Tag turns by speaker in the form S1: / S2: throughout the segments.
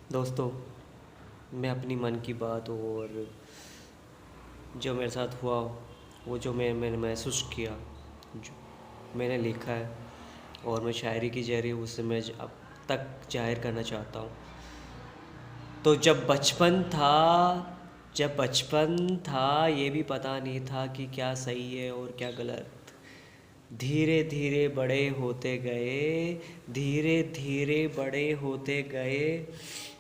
S1: दोस्तों, मैं अपनी मन की बात और जो मेरे साथ हुआ, वो जो मैंने महसूस किया, जो मैंने लिखा है और मैं शायरी की ज़रिए उसे मैं अब तक ज़ाहिर करना चाहता हूँ। तो जब बचपन था ये भी पता नहीं था कि क्या सही है और क्या गलत। धीरे धीरे बड़े होते गए, धीरे धीरे बड़े होते गए,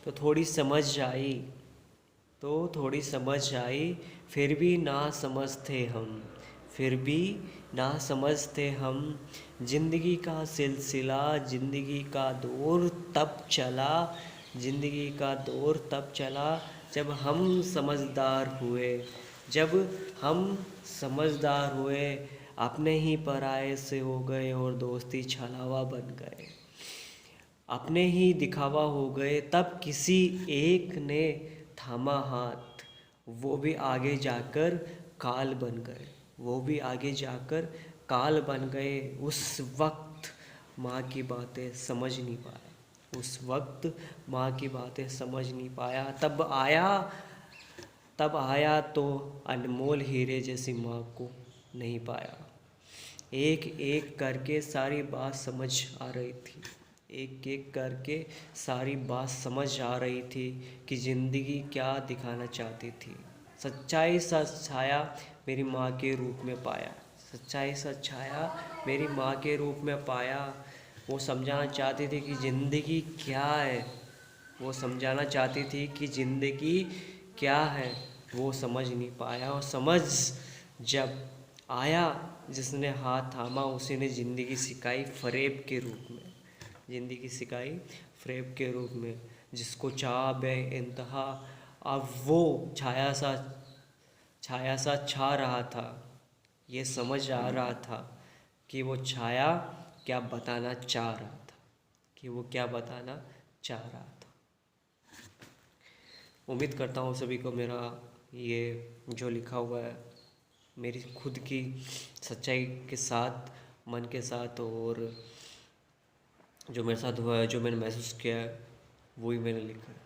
S1: तो थोड़ी समझ आई। फिर भी ना समझ थे हम, फिर भी ना समझ थे हम। ज़िंदगी का सिलसिला, ज़िंदगी का दौर तब चला, ज़िंदगी का दौर तब चला जब हम समझदार हुए, जब हम समझदार हुए। अपने ही पराये से हो गए और दोस्ती छलावा बन गए। अपने ही दिखावा हो गए तब किसी एक ने थामा हाथ, वो भी आगे जाकर काल बन गए, वो भी आगे जाकर काल बन गए। उस वक्त माँ की बातें समझ नहीं पाया, उस वक्त माँ की बातें समझ नहीं पाया। तब आया तो अनमोल हीरे जैसी माँ को नहीं पाया। एक एक करके सारी बात समझ आ रही थी, एक एक करके सारी बात समझ आ रही थी कि ज़िंदगी क्या दिखाना चाहती थी। सच्चाई सच छाया मेरी माँ के रूप में पाया, सच्चाई सच छाया मेरी माँ के रूप में पाया। वो समझाना चाहती थी कि ज़िंदगी क्या है, वो समझाना चाहती थी कि ज़िंदगी क्या है। वो समझ नहीं पाया, और समझ जब आया, जिसने हाथ थामा उसी ने ज़िंदगी सिखाई फ़रेब के रूप में, ज़िंदगी सिखाई फ़रेब के रूप में। जिसको चाह बे इंतहा, अब वो छाया सा छा रहा था। ये समझ आ रहा था कि वो छाया क्या बताना चाह रहा था, कि वो क्या बताना चाह रहा था। उम्मीद करता हूँ सभी को मेरा ये जो लिखा हुआ है मेरी खुद की सच्चाई के साथ, मन के साथ, और जो मेरे साथ हुआ है, जो मैंने महसूस किया है, वही मैंने लिखा है।